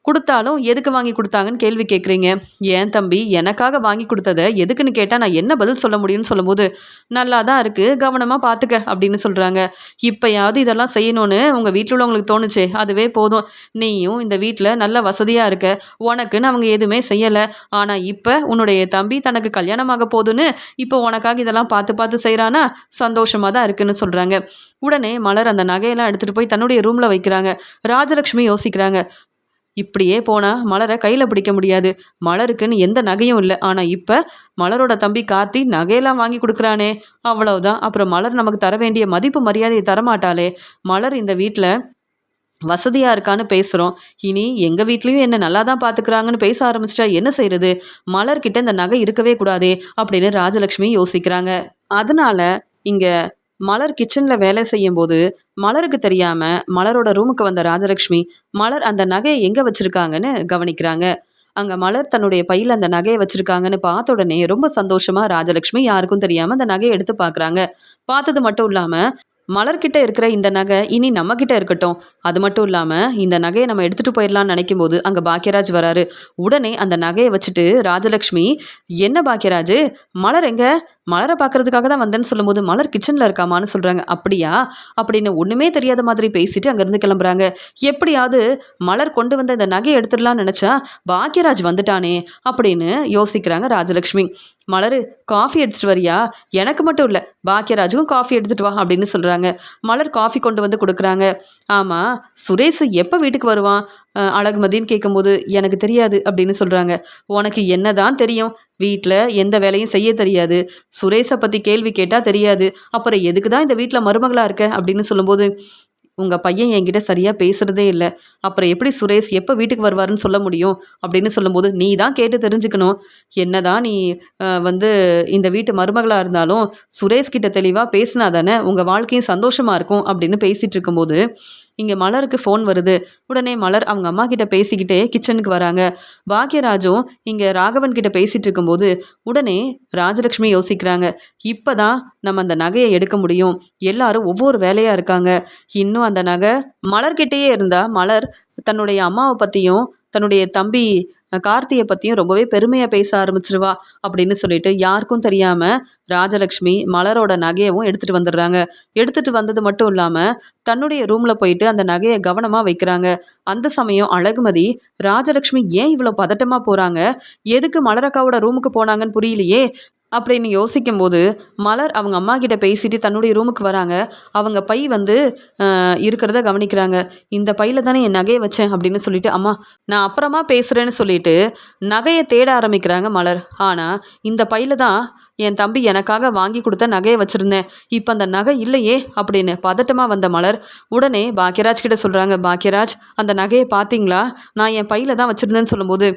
கொடுத்தாலும் எதுக்கு வாங்கி கொடுத்தாங்கன்னு கேள்வி கேட்குறீங்க. ஏன் தம்பி எனக்காக வாங்கி கொடுத்ததை எதுக்குன்னு கேட்டால் நான் என்ன பதில் சொல்ல முடியும்னு சொல்லும்போது, நல்லா தான் இருக்குது, கவனமாக பார்த்துக்க அப்படின்னு சொல்கிறாங்க. இப்போயாவது இதெல்லாம் செய்யணும்னு உங்கள் வீட்டில் உள்ளவங்களுக்கு தோணுச்சே, அதுவே போதும். நீயும் இந்த வீட்டில் நல்ல வசதியாக இருக்க, உனக்குன்னு அவங்க எதுவுமே செய்யலை, ஆனால் இப்போ உன்னுடைய தம்பி தனக்கு கல்யாணமாக போதுன்னு இப்போ உனக்காக இதெல்லாம் பார்த்து பார்த்து செய்கிறானா, சந்தோஷமாக தான் இருக்குன்னு சொல்கிறாங்க. உடனே மலர் அந்த நகையெல்லாம் எடுத்துகிட்டு போய் தன்னுடைய ரூமில் வைக்கிறாங்க. ராஜலக்ஷ்மி யோசிக்கிறாங்க, இப்படியே போனால் மலரை கையில் பிடிக்க முடியாது, மலருக்குன்னு எந்த நகையும் இல்லை, ஆனால் இப்போ மலரோட தம்பி கார்த்தி நகையெல்லாம் வாங்கி கொடுக்குறானே, அவ்வளவுதான், அப்புறம் மலர் நமக்கு தர வேண்டிய மதிப்பு மரியாதையை தரமாட்டாளே, மலர் இந்த வீட்டில் வசதியாக இருக்கான்னு பேசுகிறோம், இனி எங்கள் வீட்லேயும் என்ன நல்லா தான் பார்த்துக்கிறாங்கன்னு பேச ஆரம்பிச்சிட்டா என்ன செய்கிறது, மலர்கிட்ட இந்த நகை இருக்கவே கூடாதே அப்படின்னு ராஜலக்ஷ்மி யோசிக்கிறாங்க. அதனால இங்கே மலர் கிச்சனில் வேலை செய்யும்போது மலருக்கு தெரியாமல் மலரோட ரூமுக்கு வந்த ராஜலக்ஷ்மி மலர் அந்த நகையை எங்கே வச்சுருக்காங்கன்னு கவனிக்கிறாங்க. அங்கே மலர் தன்னுடைய பையில் அந்த நகையை வச்சுருக்காங்கன்னு பார்த்த உடனே ரொம்ப சந்தோஷமாக ராஜலக்ஷ்மி யாருக்கும் தெரியாமல் அந்த நகையை எடுத்து பார்க்குறாங்க. பார்த்தது மட்டும் இல்லாமல் மலர்கிட்ட இருக்கிற இந்த நகை இனி நம்மக்கிட்ட இருக்கட்டும், அது மட்டும் இல்லாமல் இந்த நகையை நம்ம எடுத்துகிட்டு போயிடலான்னு நினைக்கும் போது அங்கே பாக்கியராஜ் வராரு. உடனே அந்த நகையை வச்சுட்டு ராஜலக்ஷ்மி, என்ன பாக்கியராஜ், மலர் எங்க, மலரை பார்க்கறதுக்காக தான் வந்தேன்னு சொல்லும்போது, மலர் கிச்சனில் இருக்காமான்னு சொல்கிறாங்க. அப்படியா அப்படின்னு ஒன்றுமே தெரியாத மாதிரி பேசிட்டு அங்கேருந்து கிளம்புறாங்க. எப்படியாவது மலர் கொண்டு வந்த இந்த நகையை எடுத்துடலான்னு நினச்சா பாக்கியராஜ் வந்துட்டானே அப்படின்னு யோசிக்கிறாங்க ராஜலக்ஷ்மி. மலர், காஃபி எடுத்துகிட்டு வரியா, எனக்கு மட்டும் இல்லை பாக்கியராஜுக்கும் காஃபி எடுத்துகிட்டு வா அப்படின்னு சொல்கிறாங்க. மலர் காஃபி கொண்டு வந்து கொடுக்குறாங்க. ஆமாம், சுரேஷ் எப்போ வீட்டுக்கு வருவான் அழகுமதின்னு கேட்கும்போது, எனக்கு தெரியாது அப்படின்னு சொல்கிறாங்க. உனக்கு என்ன தான் தெரியும், வீட்டில் எந்த வேலையும் செய்ய தெரியாது, சுரேஷை பற்றி கேள்வி கேட்டால் தெரியாது, அப்புறம் எதுக்கு தான் இந்த வீட்டில் மருமகளாக இருக்க அப்படின்னு சொல்லும்போது, உங்கள் பையன் என்கிட்ட சரியாக பேசுகிறதே இல்லை, அப்புறம் எப்படி சுரேஷ் எப்போ வீட்டுக்கு வருவாருன்னு சொல்ல முடியும் அப்படின்னு சொல்லும்போது, நீ தான் கேட்டு தெரிஞ்சுக்கணும், என்ன தான் நீ வந்து இந்த வீட்டு மருமகளாக இருந்தாலும் சுரேஷ்கிட்ட தெளிவாக பேசினா தானே உங்கள் வாழ்க்கையும் சந்தோஷமாக இருக்கும் அப்படின்னு பேசிகிட்டு இருக்கும்போது இங்கே மலருக்கு ஃபோன் வருது. உடனே மலர் அவங்க அம்மா கிட்ட பேசிக்கிட்டே கிச்சனுக்கு வராங்க. பாக்யராஜும் இங்கே ராகவன் கிட்ட பேசிகிட்டு இருக்கும்போது உடனே ராஜலக்ஷ்மி யோசிக்கிறாங்க, இப்போ தான் நம்ம அந்த நகையை எடுக்க முடியும், எல்லாரும் ஒவ்வொரு வேலையாக இருக்காங்க, இன்னும் அந்த நகை மலர்கிட்டேயே இருந்தால் மலர் தன்னுடைய அம்மாவை பற்றியும் தன்னுடைய தம்பி கார்த்தியை பற்றியும் ரொம்பவே பெருமையாக பேச ஆரம்பிச்சிருவா அப்படின்னு சொல்லிட்டு யாருக்கும் தெரியாமல் ராஜலக்ஷ்மி மலரோட நகையவும் எடுத்துகிட்டு வந்துடுறாங்க. எடுத்துகிட்டு வந்தது மட்டும் இல்லாமல் தன்னுடைய ரூமில் போயிட்டு அந்த நகையை கவனமாக வைக்கிறாங்க. அந்த சமயம் அழகுமதி, ராஜலக்ஷ்மி ஏன் இவ்வளோ பதட்டமாக போகிறாங்க, எதுக்கு மலரக்காவோட ரூமுக்கு போனாங்கன்னு புரியலையே அப்படின்னு யோசிக்கும்போது மலர் அவங்க அம்மா கிட்ட பேசிட்டு தன்னுடைய ரூமுக்கு வராங்க. அவங்க பை வந்து இருக்கிறத கவனிக்கிறாங்க. இந்த பையில் தானே என் நகையை வச்சேன் அப்படின்னு சொல்லிட்டு, அம்மா நான் அப்புறமா பேசுகிறேன்னு சொல்லிட்டு நகையை தேட ஆரம்பிக்கிறாங்க மலர். ஆனால் இந்த பையில் தான் என் தம்பி எனக்காக வாங்கி கொடுத்த நகையை வச்சுருந்தேன், இப்போ அந்த நகை இல்லையே அப்படின்னு பதட்டமாக வந்த மலர் உடனே பாக்யராஜ் கிட்ட சொல்கிறாங்க, பாக்யராஜ் அந்த நகையை பார்த்தீங்களா, நான் என் பையில் தான் வச்சுருந்தேன்னு சொல்லும்போது,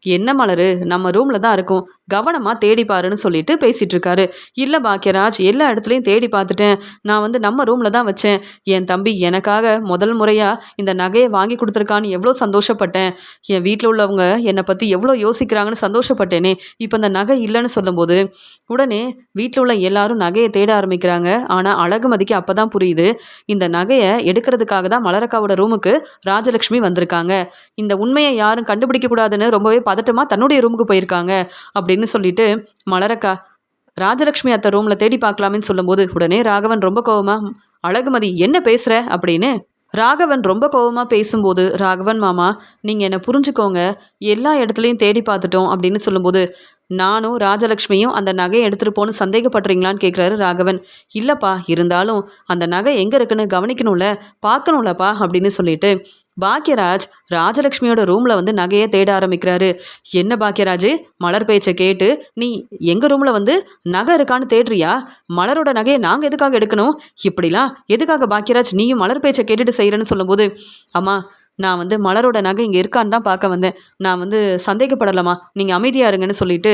என்ன மலரு, நம்ம ரூமில் தான் இருக்கும், கவனமாக தேடி பாருன்னு சொல்லிட்டு பேசிகிட்டு இருக்காரு. இல்லை பாக்கியராஜ், எல்லா இடத்துலையும் தேடி பார்த்துட்டேன், நான் வந்து நம்ம ரூமில் தான் வச்சேன். என் தம்பி எனக்காக முதல் முறையாக இந்த நகையை வாங்கி கொடுத்துருக்கான்னு எவ்வளோ சந்தோஷப்பட்டேன். என் வீட்டில் உள்ளவங்க என்னை பற்றி எவ்வளோ யோசிக்கிறாங்கன்னு சந்தோஷப்பட்டேனே. இப்போ இந்த நகை இல்லைன்னு சொல்லும்போது உடனே வீட்டில் உள்ள எல்லாரும் நகையை தேட ஆரம்பிக்கிறாங்க. ஆனால் அழகுமதிக்கு அப்போ தான் புரியுது, இந்த நகையை எடுக்கிறதுக்காக தான் மலரக்காவோட ரூமுக்கு ராஜலக்ஷ்மி வந்திருக்காங்க. இந்த உண்மையை யாரும் கண்டுபிடிக்க கூடாதுன்னு ரொம்பவே பதட்டமாக தன்னுடைய ரூமுக்கு போயிருக்காங்க அப்படின்னு சொல்லிட்டு மலரக்கா ராஜலக்ஷ்மி அத்தை ரூமில் தேடி பார்க்கலாமேன்னு சொல்லும்போது உடனே ராகவன் ரொம்ப கோவமா, அழகுமதி என்ன பேசுகிற அப்படின்னு ராகவன் ரொம்ப கோவமாக பேசும்போது, ராகவன் மாமா நீங்கள் என்னை புரிஞ்சுக்கோங்க, எல்லா இடத்துலையும் தேடி பார்த்துட்டோம் அப்படின்னு சொல்லும்போது, நானும் ராஜலக்ஷ்மியும் அந்த நகையை எடுத்துகிட்டு போன்னு சந்தேகப்படுறீங்களான்னு கேட்குறாரு ராகவன். இல்லைப்பா, இருந்தாலும் அந்த நகை எங்கே இருக்குன்னு கவனிக்கணும்ல, பார்க்கணும்லப்பா அப்படின்னு சொல்லிட்டு பாக்யராஜ் ராஜலக்ஷ்மியோட ரூமில் வந்து நகையை தேட ஆரம்பிக்கிறாரு. என்ன பாக்யராஜ், மலர் பேச்சை கேட்டு நீ எங்கள் ரூமில் வந்து நகை இருக்கான்னு தேடுறியா? மலரோட நகையை நாங்கள் எதுக்காக எடுக்கணும்? இப்படிலாம் எதுக்காக பாக்யராஜ் நீயும் மலர் பேச்சை கேட்டுட்டு செய்கிறேன்னு சொல்லும்போது, அம்மா நான் வந்து மலரோட நகை இங்கே இருக்கான்னு தான் பார்க்க வந்தேன், நான் வந்து சந்தேகப்படலாமா, நீங்கள் அமைதியாக இருங்கன்னு சொல்லிட்டு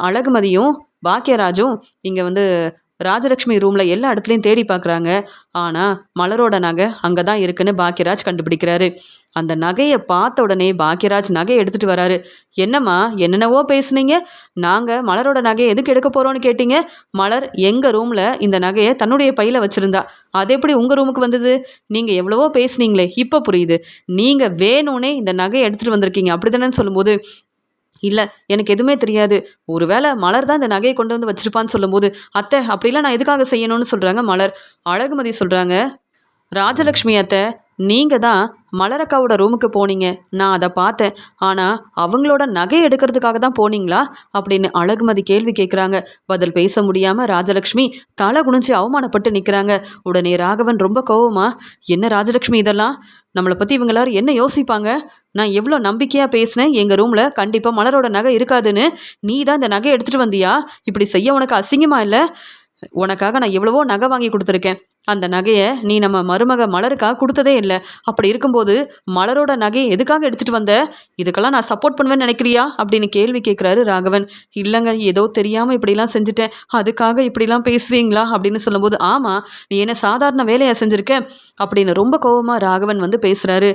அழகுமதியும் பாக்யராஜும் இங்கே வந்து ராஜலக்ஷ்மி ரூமில் எல்லா இடத்துலையும் தேடி பார்க்குறாங்க. ஆனால் மலரோட நகை அங்கே தான் இருக்குன்னு பாக்யராஜ் கண்டுபிடிக்கிறாரு. அந்த நகையை பார்த்த உடனே பாக்யராஜ் நகையை எடுத்துகிட்டு வராரு. என்னம்மா என்னென்னவோ பேசுனீங்க, நாங்கள் மலரோட நகையை எதுக்கு எடுக்க போகிறோன்னு கேட்டீங்க, மலர் எங்கள் ரூமில் இந்த நகையை தன்னுடைய பையில் வச்சுருந்தா, அது எப்படி உங்கள் ரூமுக்கு வந்தது? நீங்கள் எவ்வளவோ பேசுனீங்களே, இப்போ புரியுது, நீங்கள் வேணும்னே இந்த நகையை எடுத்துகிட்டு வந்திருக்கீங்க அப்படி தானேன்னு சொல்லும்போது, இல்லை எனக்கு எதுவுமே தெரியாது, ஒருவேளை மலர் தான் இந்த நகையை கொண்டு வந்து வச்சிருப்பான்னு சொல்லும்போது, அத்தை அப்படிலாம் நான் எதுக்காக செய்யணும்னு சொல்கிறாங்க மலர். அழகுமதி சொல்கிறாங்க, ராஜலக்ஷ்மி அத்தை நீங்கள் தான் மலரக்காவோட ரூமுக்கு போனீங்க, நான் அதை பார்த்தேன், ஆனால் அவங்களோட நகை எடுக்கிறதுக்காக தான் போனீங்களா அப்படின்னு அழகுமதி கேள்வி கேட்குறாங்க. பதில் பேச முடியாமல் ராஜலக்ஷ்மி தலை குனிஞ்சு அவமானப்பட்டு நிற்கிறாங்க. உடனே ராகவன் ரொம்ப கோவமா, என்ன ராஜலக்ஷ்மி இதெல்லாம், நம்மளை பற்றி இவங்க எல்லாரும் என்ன யோசிப்பாங்க, நான் எவ்வளோ நம்பிக்கையாக பேசினேன், எங்கள் ரூமில் கண்டிப்பாக மலரோட நகை இருக்காதுன்னு, நீ தான் இந்த நகை எடுத்துகிட்டு வந்தியா, இப்படி செய்ய உனக்கு அசிங்கமா இல்லை? உனக்காக நான் எவ்வளவோ நகை வாங்கி கொடுத்துருக்கேன், அந்த நகையை நீ நம்ம மருமக மலருக்காக கொடுத்ததே இல்லை, அப்படி இருக்கும்போது மலரோட நகையை எதுக்காக எடுத்துகிட்டு வந்த, இதுக்கெல்லாம் நான் சப்போர்ட் பண்ணுவேன்னு நினைக்கிறியா அப்படின்னு கேள்வி கேட்குறாரு ராகவன். இல்லைங்க, ஏதோ தெரியாமல் இப்படிலாம் செஞ்சுட்டேன், அதுக்காக இப்படிலாம் பேசுவீங்களா அப்படின்னு சொல்லும்போது, ஆமாம் நீ என்ன சாதாரண வேலையை செஞ்சுருக்க அப்படின்னு ரொம்ப கோவமாக ராகவன் வந்து பேசுகிறாரு.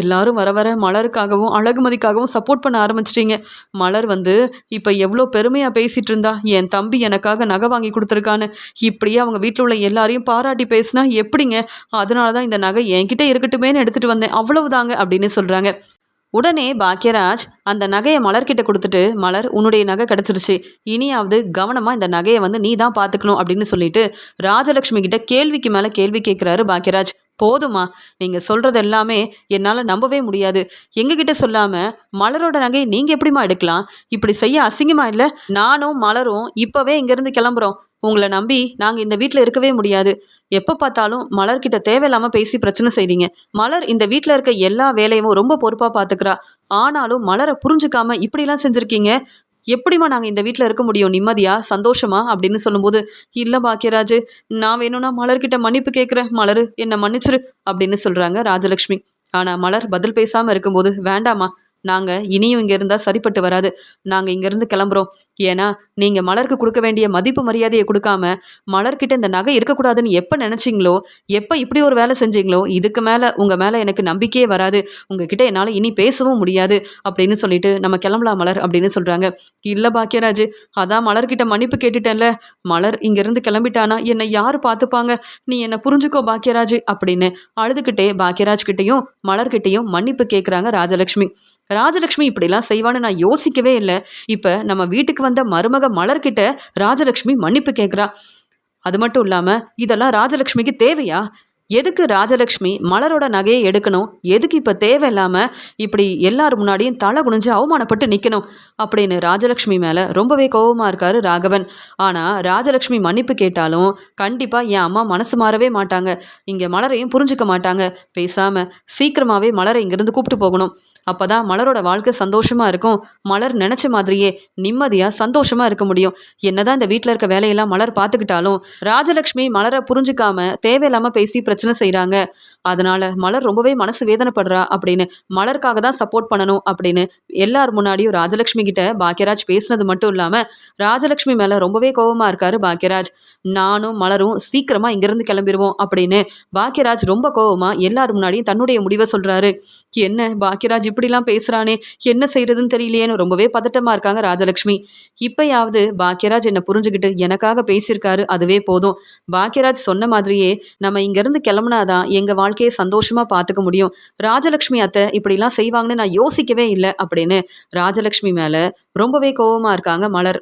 எல்லாரும் வர வர மலருக்காகவும் அழகுமதிக்காகவும் சப்போர்ட் பண்ண ஆரம்பிச்சிட்டிங்க. மலர் வந்து இப்போ எவ்வளோ பெருமையாக பேசிகிட்டு இருந்தா, என் தம்பி எனக்காக நகை வாங்கி கொடுத்துருக்கான்னு, இப்படியே அவங்க வீட்டில் உள்ள எல்லாரையும் பாராட்டி பேசினா எப்படிங்க, அதனால தான் இந்த நகை என்கிட்ட இருக்கட்டுமேன்னு எடுத்துகிட்டு வந்தேன், அவ்வளவுதாங்க அப்படின்னு சொல்கிறாங்க. உடனே பாக்யராஜ் அந்த நகையை மலர்கிட்ட கொடுத்துட்டு, மலர் உன்னுடைய நகை கிடச்சிருச்சு, இனியாவது கவனமாக இந்த நகையை வந்து நீ தான் பார்த்துக்கணும் அப்படின்னு சொல்லிட்டு ராஜலக்ஷ்மி கிட்ட கேள்விக்கு மேலே கேள்வி கேட்குறாரு பாக்யராஜ். போதுமா, நீங்கள் சொல்கிறது எல்லாமே என்னால் நம்பவே முடியாது, எங்ககிட்ட சொல்லாமல் மலரோட நகையை நீங்கள் எப்படிமா எடுக்கலாம், இப்படி செய்ய அசிங்கமா இல்லை? நானும் மலரும் இப்போவே இங்கேருந்து கிளம்புறோம், உங்களை நம்பி நாங்கள் இந்த வீட்டில் இருக்கவே முடியாது. எப்போ பார்த்தாலும் மலர்கிட்ட தேவையில்லாமல் பேசி பிரச்சனை செய்கிறீங்க. மலர் இந்த வீட்டில் இருக்க எல்லா வேலையும் ரொம்ப பொறுப்பாக பார்த்துக்கிறா, ஆனாலும் மலரை புரிஞ்சுக்காம இப்படிலாம் செஞ்சுருக்கீங்க, எப்படிமா நாங்கள் இந்த வீட்டில் இருக்க முடியும் நிம்மதியா சந்தோஷமா அப்படின்னு சொல்லும்போது, இல்லை பாக்யராஜ், நான் வேணும்னா மலர்கிட்ட மன்னிப்பு கேட்குறேன், மலர் என்னை மன்னிச்சிரு அப்படின்னு சொல்கிறாங்க ராஜலக்ஷ்மி. ஆனால் மலர் பதில் பேசாமல் இருக்கும்போது, வேண்டாமா, நாங்கள் இனியும் இங்கே இருந்தால் சரிப்பட்டு வராது, நாங்கள் இங்கேருந்து கிளம்புறோம், ஏன்னா நீங்கள் மலருக்கு கொடுக்க வேண்டிய மதிப்பு மரியாதையை கொடுக்காம மலர்கிட்ட இந்த நகை இருக்கக்கூடாதுன்னு எப்போ நினச்சிங்களோ, எப்போ இப்படி ஒரு வேலை செஞ்சீங்களோ, இதுக்கு மேலே உங்கள் மேலே எனக்கு நம்பிக்கையே வராது, உங்ககிட்ட என்னால் இனி பேசவும் முடியாது அப்படின்னு சொல்லிட்டு நம்ம கிளம்பலாம் மலர் அப்படின்னு சொல்கிறாங்க. இல்லை பாக்யராஜ், அதான் மலர்கிட்ட மன்னிப்பு கேட்டுட்டேன்ல, மலர் இங்கேருந்து கிளம்பிட்டானா என்னை யார் பார்த்துப்பாங்க, நீ என்னை புரிஞ்சுக்கோ பாக்யராஜ் அப்படின்னு அழுதுகிட்டே பாக்யராஜ் கிட்டேயும் மலர்கிட்டையும் மன்னிப்பு கேட்குறாங்க ராஜலக்ஷ்மி. ராஜலக்ஷ்மி இப்படிலாம் செய்வான்னு நான் யோசிக்கவே இல்லை, இப்போ நம்ம வீட்டுக்கு வந்த மருமக மலர்கிட்ட ராஜலக்ஷ்மி மன்னிப்பு கேட்குறா, அது மட்டும் இல்லாமல் இதெல்லாம் ராஜலக்ஷ்மிக்கு தேவையா? எதுக்கு ராஜலக்ஷ்மி மலரோட நகையை எடுக்கணும், எதுக்கு இப்போ தேவையில்லாமல் இப்படி எல்லார் முன்னாடியும் தலை குனிஞ்சு அவமானப்பட்டு நிற்கணும் அப்படின்னு ராஜலக்ஷ்மி மேலே ரொம்பவே கோபமாக இருக்காரு ராகவன். ஆனால் ராஜலக்ஷ்மி மன்னிப்பு கேட்டாலும் கண்டிப்பாக என் அம்மா மனசு மாறவே மாட்டாங்க, இங்கே மலரையும் புரிஞ்சுக்க மாட்டாங்க, பேசாமல் சீக்கிரமாகவே மலரை இங்கேருந்து கூப்பிட்டு போகணும், அப்போ தான் மலரோட வாழ்க்கை சந்தோஷமாக இருக்கும், மலர் நினச்ச மாதிரியே நிம்மதியாக சந்தோஷமாக இருக்க முடியும். என்னதான் இந்த வீட்டில் இருக்க வேலையெல்லாம் மலர் பார்த்துக்கிட்டாலும் ராஜலக்ஷ்மி மலரை புரிஞ்சுக்காம தேவையில்லாமல் பேசி பிரச்சனை பிரச்சனை செய்கிறாங்க. அதனால மலர் ரொம்பவே மனசு வேதனைப்படுறா அப்படின்னு, மலருக்காக தான் சப்போர்ட் பண்ணணும் அப்படின்னு எல்லார் முன்னாடியும் ராஜலட்சுமி கிட்ட பாக்யராஜ் பேசினது மட்டும் இல்லாமல் ராஜலட்சுமி மேலே ரொம்பவே கோபமாக இருக்காரு பாக்யராஜ். நானும் மலரும் சீக்கிரமாக இங்கேருந்து கிளம்பிடுவோம் அப்படின்னு பாக்யராஜ் ரொம்ப கோபமாக எல்லார் முன்னாடியும் தன்னுடைய முடிவை சொல்கிறாரு. என்ன பாக்யராஜ் இப்படிலாம் பேசுகிறானே, என்ன செய்யறதுன்னு தெரியலையேன்னு ரொம்பவே பதட்டமாக இருக்காங்க ராஜலட்சுமி. இப்பயாவது பாக்யராஜ் என்னை புரிஞ்சுக்கிட்டு எனக்காக பேசியிருக்காரு, அதுவே போதும். பாக்யராஜ் சொன்ன மாதிரியே நம்ம இங்கேருந்து கிளம்புனாதான் எங்கள் வாழ்க்கையை சந்தோஷமாக பார்த்துக்க முடியும். ராஜலட்சுமி அத்தை இப்படிலாம் செய்வாங்கன்னு நான் யோசிக்கவே இல்லை அப்படின்னு ராஜலட்சுமி மேலே ரொம்பவே கோபமாக இருக்காங்க மலர்.